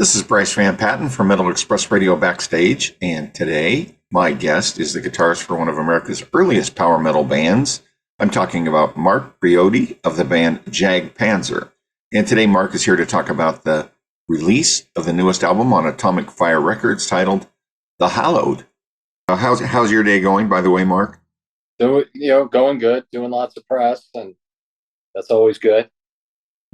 This is Bryce Van Patten from Metal Express Radio Backstage, and today my guest is the guitarist for one of America's earliest power metal bands. I'm talking about Mark Briody of the band Jag Panzer. And today Mark is here to talk about the release of the newest album on Atomic Fire Records titled The Hallowed. How's your day going, by the way, Mark? So, going good, doing lots of press, and that's always good.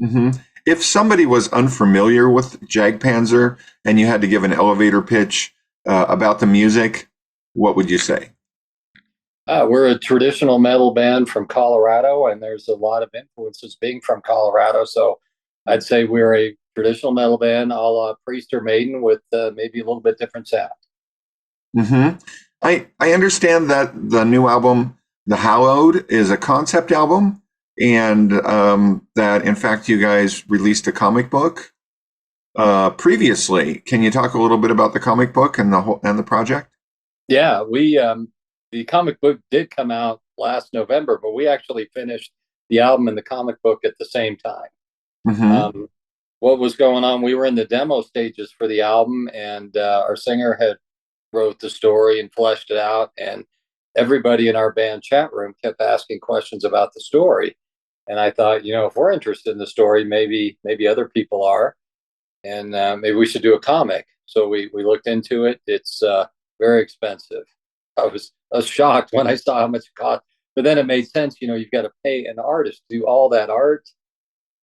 Mm-hmm. If somebody was unfamiliar with Jag Panzer and you had to give an elevator pitch about the music, what would you say? We're a traditional metal band from Colorado, and there's a lot of influences being from Colorado. So I'd say we're a traditional metal band, a la Priest or Maiden, with maybe a little bit different sound. Mm-hmm. I understand that the new album, The Hallowed, is a concept album, and that in fact you guys released a comic book previously. Can you talk a little bit about the comic book and the project? Yeah, we the comic book did come out last November, but we actually finished the album and the comic book at the same time. Mm-hmm. What was going on? We were in the demo stages for the album, and our singer had wrote the story and fleshed it out, and everybody in our band chat room kept asking questions about the story. And I thought, if we're interested in the story, maybe other people are, and maybe we should do a comic. So we looked into it. It's very expensive. I was shocked when I saw how much it cost, but then it made sense. You've got to pay an artist to do all that art,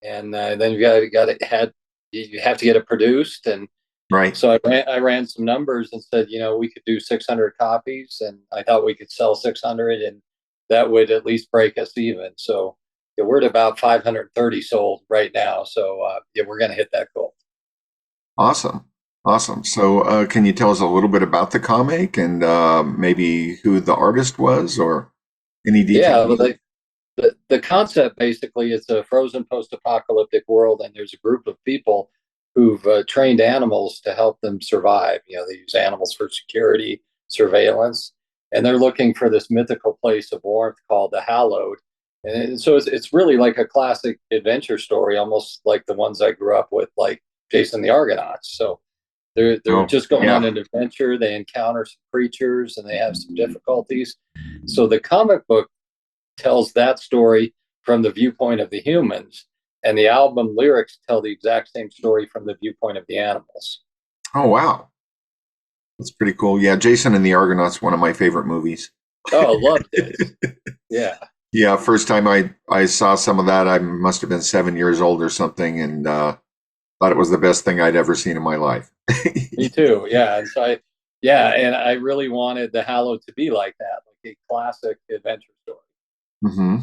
and then you have to get it produced. And Right. so I ran some numbers and said, we could do 600 copies, and I thought we could sell 600, and that would at least break us even. So we're at about 530 sold right now. So we're going to hit that goal. Awesome. Awesome. So can you tell us a little bit about the comic and maybe who the artist was or any Yeah, details? well, the concept basically is a frozen post-apocalyptic world, and there's a group of people who've trained animals to help them survive. They use animals for security, surveillance, and they're looking for this mythical place of warmth called the Hallowed. And so it's really like a classic adventure story, almost like the ones I grew up with, like Jason the Argonauts. So they're Oh, just going on yeah. an adventure. They encounter some creatures and they have some difficulties. So the comic book tells that story from the viewpoint of the humans, and the album lyrics tell the exact same story from the viewpoint of the animals. Oh, wow. That's pretty cool. Yeah, Jason and the Argonauts, one of my favorite movies. Oh, loved it. Yeah. Yeah, first time I saw some of that, I must have been 7 years old or something, and thought it was the best thing I'd ever seen in my life. Me too. Yeah. And so and I really wanted the Hallowed to be like that, like a classic adventure story. Hmm.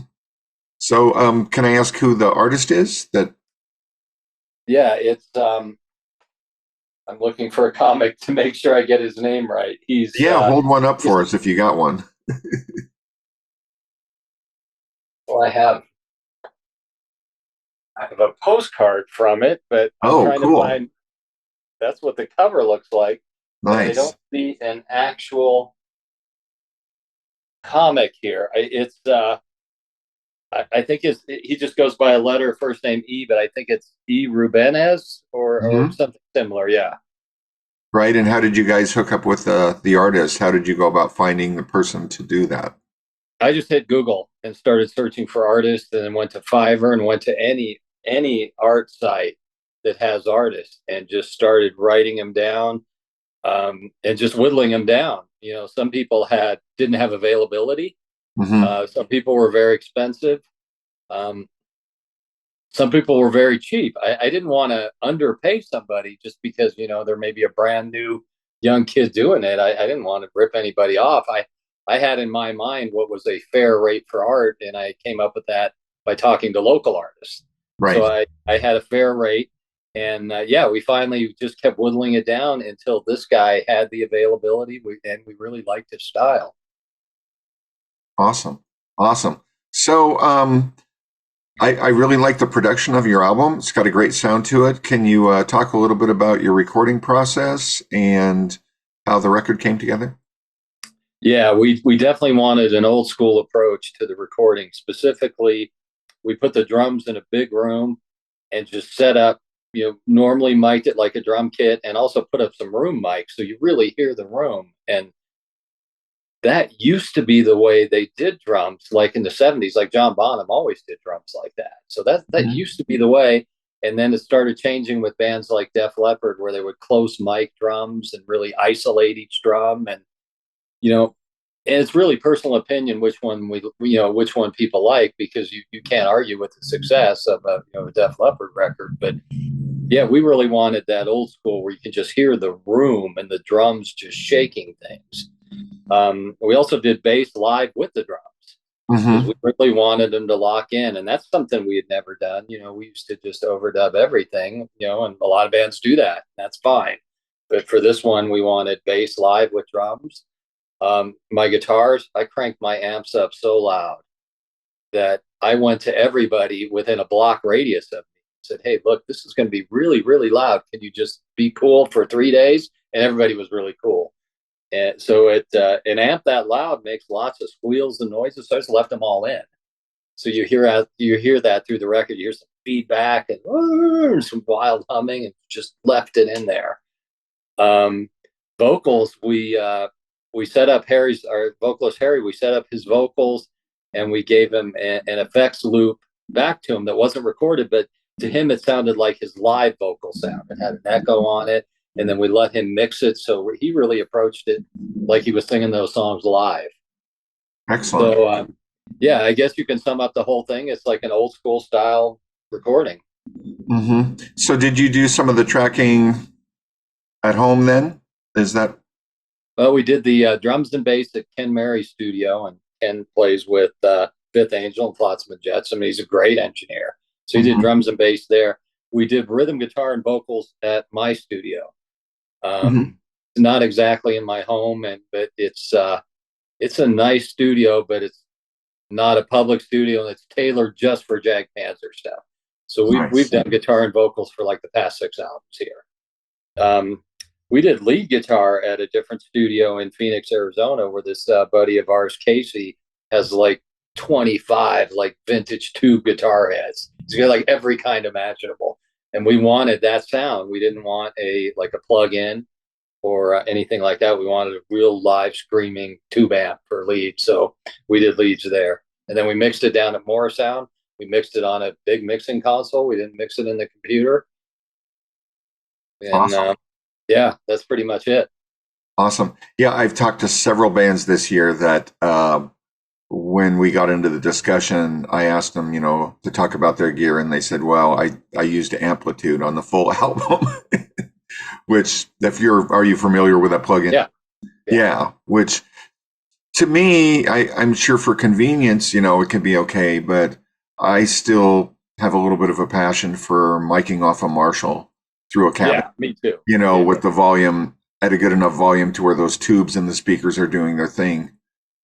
So, can I ask who the artist is? Yeah, it's I'm looking for a comic to make sure I get his name right. Yeah, hold one up He's for us if you got one. well, I have a postcard from it, but I'm Oh, trying to cool. find that's what the cover looks like, but I Nice. don't see an actual comic here. I think he just goes by a letter, first name E, but I think it's E Rubenez or Hmm. something similar. Yeah. Right. And how did you guys hook up with the artist? How did you go about finding the person to do that? I just hit Google and started searching for artists, and then went to Fiverr and went to any art site that has artists, and just started writing them down, and just whittling them down. Some people didn't have availability. Hmm. Some people were very expensive. Um, some people were very cheap. I didn't want to underpay somebody just because there may be a brand new young kid doing it. I didn't want to rip anybody off. I had in my mind what was a fair rate for art, and I came up with that by talking to local artists. So Right. I had a fair rate, and we finally just kept whittling it down until this guy had the availability, and we really liked his style. Awesome. Awesome. So, I really like the production of your album. It's got a great sound to it. Can you talk a little bit about your recording process and how the record came together? Yeah, we definitely wanted an old school approach to the recording. Specifically, we put the drums in a big room and just set up normally mic'd it like a drum kit and also put up some room mics so you really hear the room. And that used to be the way they did drums, like in the 70s. Like John Bonham always did drums like that. So that used to be the way. And then it started changing with bands like Def Leppard, where they would close mic drums and really isolate each drum. And and it's really personal opinion which one which one people like, because you can't argue with the success of a Def Leppard record. But yeah, we really wanted that old school where you can just hear the room and the drums just shaking things. We also did bass live with the drums because we really wanted them to lock in, and that's something we had never done. We used to just overdub everything, and a lot of bands do that. That's fine, but for this one, we wanted bass live with drums. My guitars, I cranked my amps up so loud that I went to everybody within a block radius of me and said, "Hey, look, this is going to be really, really loud. Can you just be cool for 3 days?" And everybody was really cool. And so an amp that loud makes lots of squeals and noises. So I just left them all in. So you hear that through the record. You hear some feedback and some wild humming, and just left it in there. Vocals, we set up our vocalist Harry. We set up his vocals, and we gave him an effects loop back to him that wasn't recorded, but to him it sounded like his live vocal sound. It had an echo on it. And then we let him mix it, so he really approached it like he was singing those songs live. Excellent. So, yeah, I guess you can sum up the whole thing. It's like an old school style recording. So did you do some of the tracking at home then? Is that? Well, we did the drums and bass at Ken Mary's studio, and Ken plays with Fifth Angel and Flotsam and Jetsam. He's a great engineer. So he did drums and bass there. We did rhythm guitar and vocals at my studio. Not exactly in my home, but it's a nice studio, but it's not a public studio, and it's tailored just for Jag Panzer stuff. So we've done guitar and vocals for like the past 6 albums here. We did lead guitar at a different studio in Phoenix, Arizona, where this buddy of ours, Casey, has like 25 like vintage tube guitar heads. He's got like every kind imaginable. And we wanted that sound. We didn't want a plug-in or anything like that. We wanted a real live screaming tube amp for lead. So we did leads there. And then we mixed it down at Morrisound. We mixed it on a big mixing console. We didn't mix it in the computer. And awesome. Yeah, that's pretty much it. Awesome. Yeah, I've talked to several bands this year that when we got into the discussion, I asked them, to talk about their gear, and they said, well, I used Amplitude on the full album, which are you familiar with that plugin? Yeah. Which to me, I'm sure for convenience, it can be okay, but I still have a little bit of a passion for miking off a Marshall through a cabinet. Yeah, me too. With the volume at a good enough volume to where those tubes and the speakers are doing their thing.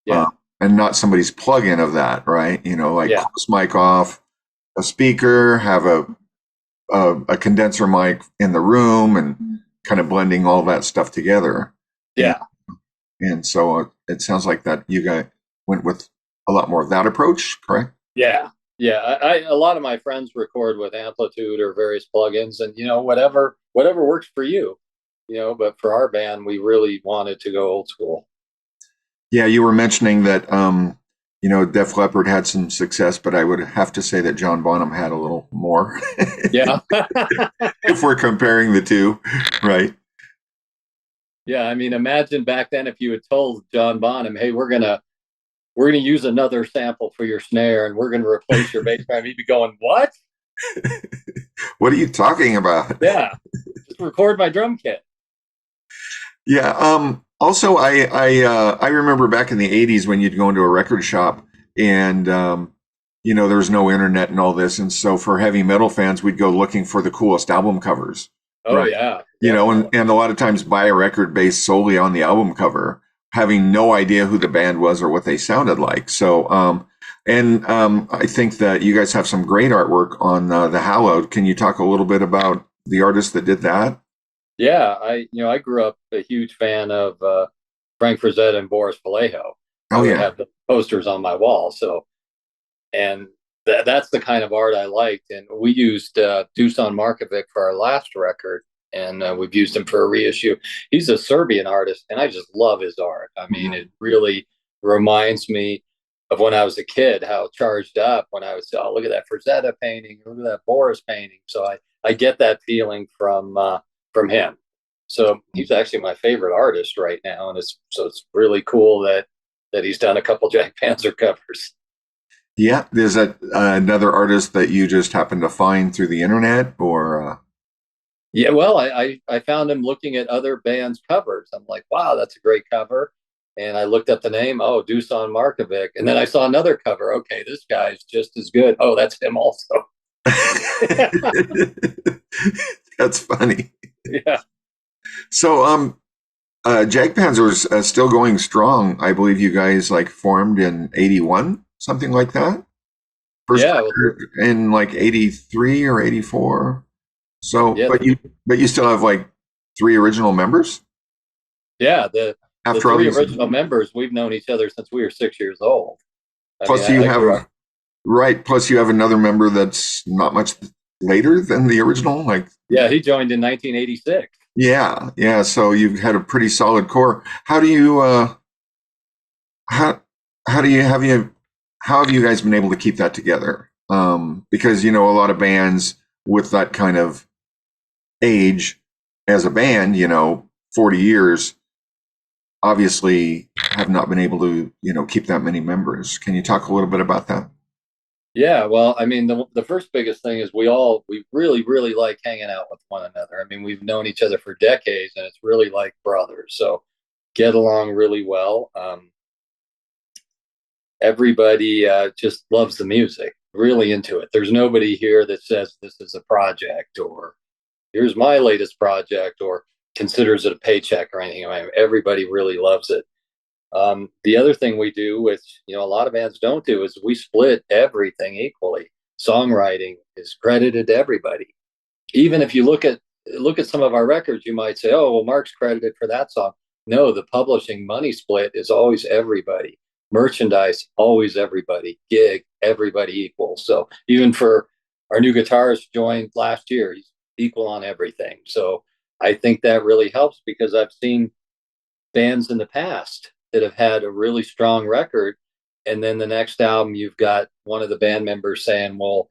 Yeah. And not somebody's plug-in of that, right? Close mic off a speaker, have a condenser mic in the room, and kind of blending all that stuff together. Yeah. And so it sounds like that you guys went with a lot more of that approach, correct? Yeah. Yeah. A lot of my friends record with Amplitude or various plugins, and whatever works for you, but for our band, we really wanted to go old school. Yeah, you were mentioning that, Def Leppard had some success, but I would have to say that John Bonham had a little more. Yeah. If we're comparing the two, right? Yeah, I mean, imagine back then if you had told John Bonham, "Hey, we're gonna use another sample for your snare, and we're gonna replace your bass drum." He'd be going, "What? What are you talking about?" Yeah, just record my drum kit. Yeah. Also, I remember back in the 80s when you'd go into a record shop and, there was no internet and all this. And so for heavy metal fans, we'd go looking for the coolest album covers. Oh, right? Yeah. And a lot of times buy a record based solely on the album cover, having no idea who the band was or what they sounded like. So, I think that you guys have some great artwork on the Hallowed. Can you talk a little bit about the artist that did that? Yeah, I grew up a huge fan of Frank Frazetta and Boris Vallejo. Oh, I yeah. have the posters on my wall. So, and that's the kind of art I liked. And we used Dusan Markovic for our last record, and we've used him for a reissue. He's a Serbian artist, and I just love his art. I mean, Mhm. it really reminds me of when I was a kid, how charged up when I was, oh, look at that Frazetta painting, look at that Boris painting. So I get that feeling from him. So he's actually my favorite artist right now, and it's really cool that he's done a couple Jag Panzer covers. Yeah, there's another artist that you just happened to find through the internet, or Yeah, well, I found him looking at other bands' covers. I'm like, wow, that's a great cover. And I looked up the name, oh, Dusan Markovic. And then I saw another cover. Okay, this guy's just as good. Oh, that's him also. that's funny. Yeah. So, Jag Panzer is still going strong. I believe you guys like formed in '81, something like that. First Yeah. Well, record in like '83 or '84. So, yeah. but you still have like three original members Yeah. The after all three these. original members, we've known each other since we were 6 years old. I mean, Plus, you I grew up. have right. Plus, you have another member that's not much later than the original. Like, Yeah, he joined in 1986. yeah, yeah. So you've had a pretty solid core. How how do you have you how have you guys been able to keep that together? Because a lot of bands with that kind of age as a band, 40 years, obviously have not been able to, keep that many members. Can you talk a little bit about that? Yeah, well, I mean, the first biggest thing is we really really like hanging out with one another. I mean, we've known each other for decades, and it's really like brothers. So get along really well. Everybody just loves the music, really into it. There's nobody here that says this is a project or here's my latest project or considers it a paycheck or anything. I mean, everybody really loves it. The other thing we do, which a lot of bands don't do, is we split everything equally. Songwriting is credited to everybody. Even if you look at some of our records, you might say, "Oh, well, Mark's credited for that song." No, the publishing money split is always everybody. Merchandise, always everybody. Gig, everybody equal. So even for our new guitarist joined last year, he's equal on everything. So I think that really helps because I've seen bands in the past that have had a really strong record. And then the next album, you've got one of the band members saying, well,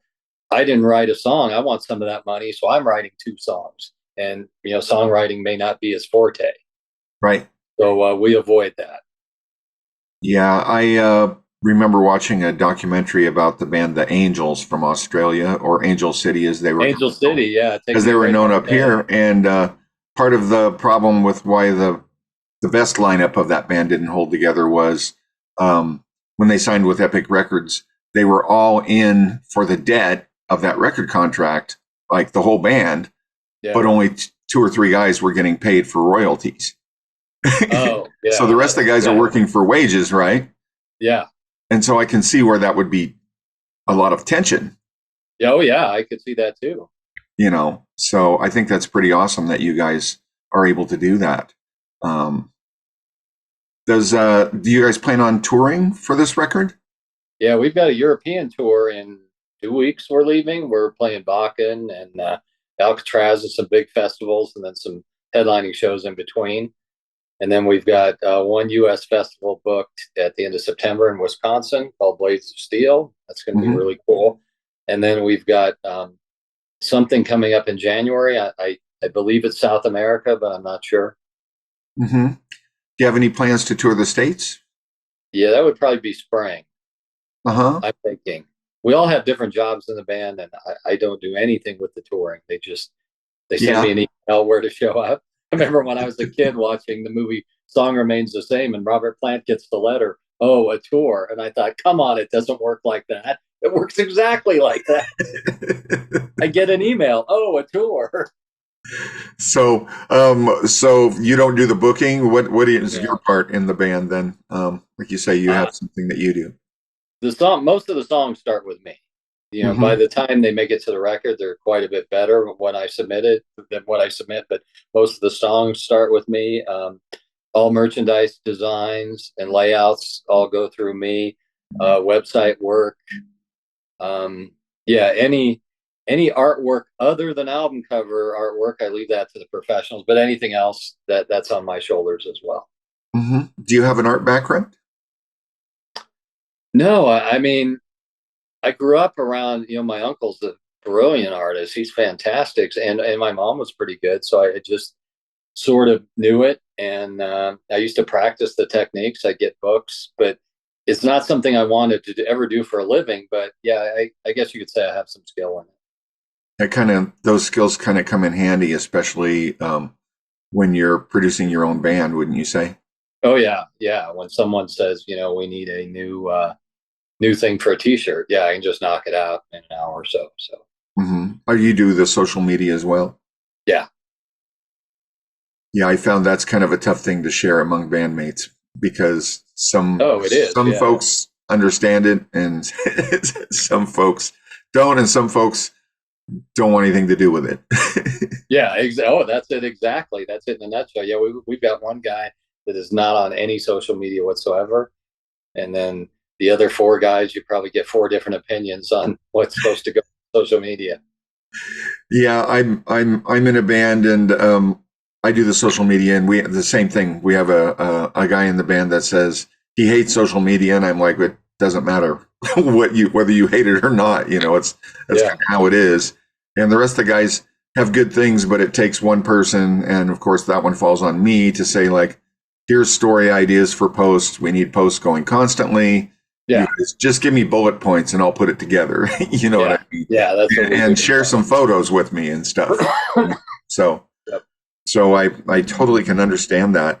I didn't write a song. I want some of that money. So I'm writing two songs. And, songwriting may not be his forte. Right. So we avoid that. Yeah, I remember watching a documentary about the band The Angels from Australia, or Angel City as they were Angel City, yeah. as they were known up here. And part of the problem with why the best lineup of that band didn't hold together was when they signed with Epic Records, they were all in for the debt of that record contract, like the whole band, Yeah. but only two or three guys were getting paid for royalties. Oh, yeah. So the rest of the guys are working for wages, right? Yeah. And so I can see where that would be a lot of tension. Oh, yeah. I could see that too. So I think that's pretty awesome that you guys are able to do that. Do you guys plan on touring for this record? Yeah, we've got a European tour in 2 weeks. We're leaving. We're playing Bakken and Alcatraz and some big festivals, and then some headlining shows in between. And then we've got one U.S. festival booked at the end of September in Wisconsin called Blades of Steel. That's going to be really cool. And then we've got something coming up in January. I believe it's South America, but I'm not sure. Mm-hmm. Do you have any plans to tour the States? Yeah, that would probably be spring. Uh-huh. I'm thinking. We all have different jobs in the band, and I don't do anything with the touring. They send me an email where to show up. I remember when I was a kid watching the movie Song Remains the Same, and Robert Plant gets the letter, oh, a tour. And I thought, come on, it doesn't work like that. It works exactly like that. I get an email, oh, a tour. So you don't do the booking. What is your part in the band then? Like you say, you have something that you do. Most of the songs start with me. By the time they make it to the record, they're quite a bit better when I submit it than what I submit. But most of the songs start with me. All merchandise designs and layouts all go through me. Website work, Um, yeah, any artwork other than album cover artwork, I leave that to the professionals. But anything else that's on my shoulders as well. Do you have an art background? No, I mean, I grew up around, my uncle's a brilliant artist. He's fantastic. And my mom was pretty good. So I just sort of knew it. And I used to practice the techniques. I get books, but it's not something I wanted to ever do for a living. But yeah, I guess you could say I have some skill in it. Those skills kind of come in handy, especially when you're producing your own band, wouldn't you say? Oh yeah, yeah. When someone says, we need a new thing for a T-shirt, yeah, I can just knock it out in an hour or so. So Or you do the social media as well? yeah. Yeah, I found that's kind of a tough thing to share among bandmates because Oh, it is. some Yeah. folks understand it and some folks don't, and some folks don't want anything to do with it. Yeah. Oh, that's it. Exactly. That's it in a nutshell. Yeah. We've got one guy that is not on any social media whatsoever. And then the other four guys, you probably get four different opinions on what's supposed to go on social media. Yeah, I'm in a band and I do the social media and we the same thing. We have a guy in the band that says he hates social media and I'm like, it doesn't matter whether you hate it or not. That's Yeah. kind of how it is. And the rest of the guys have good things, but it takes one person, and of course that one falls on me to say like, here's story ideas for posts. We need posts going constantly. You Yeah. guys just give me bullet points and I'll put it together. You know what Yeah. I mean? Yeah. That's what we do. And share some photos with me and stuff. So, Yep. so I totally can understand that.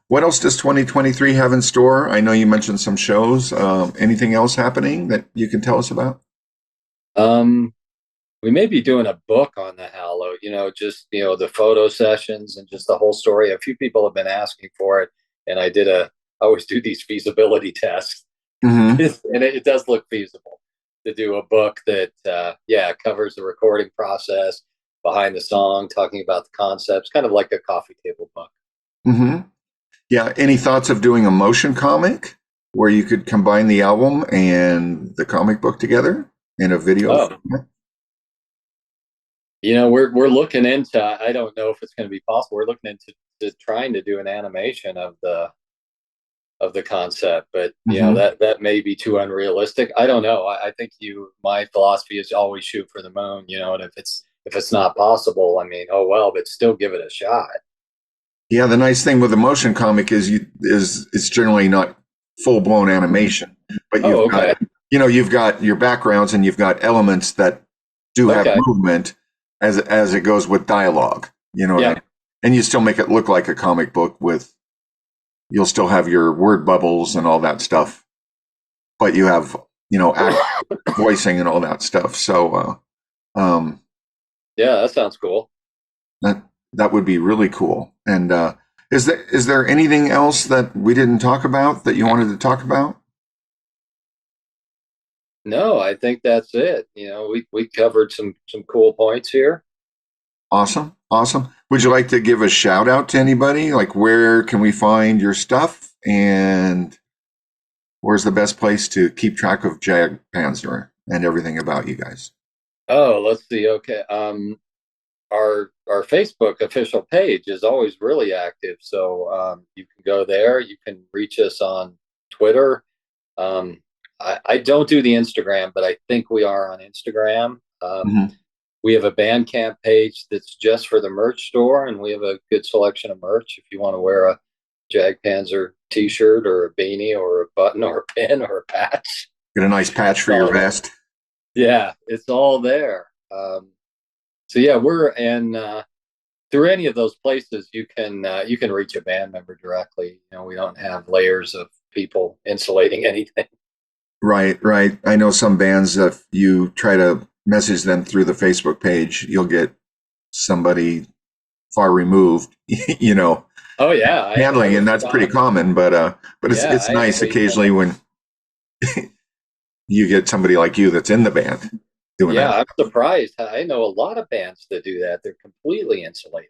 What else does 2023 have in store? I know you mentioned some shows. Anything else happening that you can tell us about? Um, we may be doing a book on the Hallowed, just, the photo sessions and just the whole story. A few people have been asking for it. And I always do these feasibility tests. Mm-hmm. And it does look feasible to do a book that, yeah, covers the recording process behind the song, talking about the concepts, kind of like a coffee table book. Mm-hmm. Yeah. Any thoughts of doing a motion comic where you could combine the album and the comic book together in a video Oh, format? we're looking into. I don't know if it's going to be possible. We're looking into trying to do an animation of the concept, but Mm-hmm. that may be too unrealistic. I don't know. I think my philosophy is always shoot for the moon, and if it's not possible, I mean, oh well, but still give it a shot. Yeah, the nice thing with a motion comic is it's generally not full blown animation, but Oh, okay. you've got your backgrounds and you've got elements that do have Okay. movement as it goes with dialogue. You know what I Yeah. mean? And you still make it look like a comic book with you'll still have your word bubbles and all that stuff, but you have act voicing and all that stuff. So Yeah, that sounds cool. that that would be really cool. And is there anything else that we didn't talk about that you wanted to talk about? No, I think that's it. We covered some cool points here. Awesome. Awesome. Would you like to give a shout out to anybody? Like, where can we find your stuff? And where's the best place to keep track of Jag Panzer and everything about you guys? Oh, let's see. Okay. Our Facebook official page is always really active, so you can go there. You can reach us on Twitter. I don't do the Instagram, but I think we are on Instagram. Mhm. We have a Bandcamp page that's just for the merch store, and we have a good selection of merch. If you want to wear a Jag Panzer T-shirt or a beanie or a button or a pin or a patch, Get a nice patch it's for your all vest. yeah, it's all there. So yeah, we're and through any of those places, you can reach a band member directly. We don't have layers of people insulating anything. Right, right. I know some bands that if you try to message them through the Facebook page, you'll get somebody far removed, Oh yeah, I handling, and was that's pretty shocked. common. But Yeah, it's nice I occasionally when you get somebody like you that's in the band doing yeah, that. I'm surprised. I know a lot of bands that do that. They're completely insulated,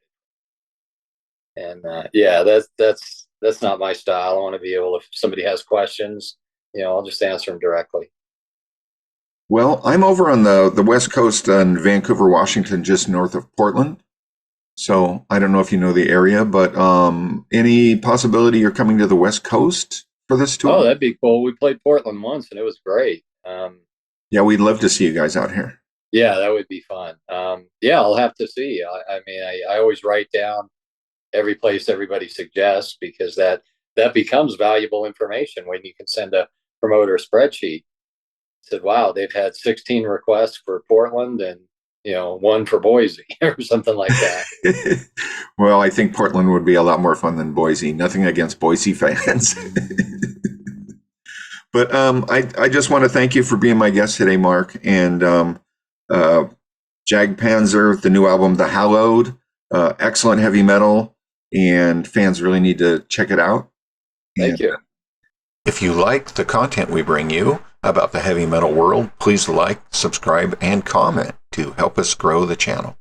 and yeah, that's not my style. I want to be able, if somebody has questions, I'll just answer them directly. Well, I'm over on the West Coast in Vancouver, Washington, just north of Portland. So I don't know if you know the area, but any possibility you're coming to the West Coast for this Oh, tour? that'd be cool. We played Portland once and it was great. Yeah, we'd love to see you guys out here. Yeah, that would be fun. Yeah, I'll have to see. I mean, I always write down every place everybody suggests because that becomes valuable information when you can send a promoter spreadsheet. Said, wow, they've had 16 requests for Portland and one for Boise or something like that. Well, I think Portland would be a lot more fun than Boise. Nothing against Boise fans. But I just want to thank you for being my guest today, Mark. And uh, Jag Panzer, the new album, The Hallowed, excellent heavy metal, and fans really need to check it out. Thank you. If you like the content we bring you about the heavy metal world, please like, subscribe, and comment to help us grow the channel.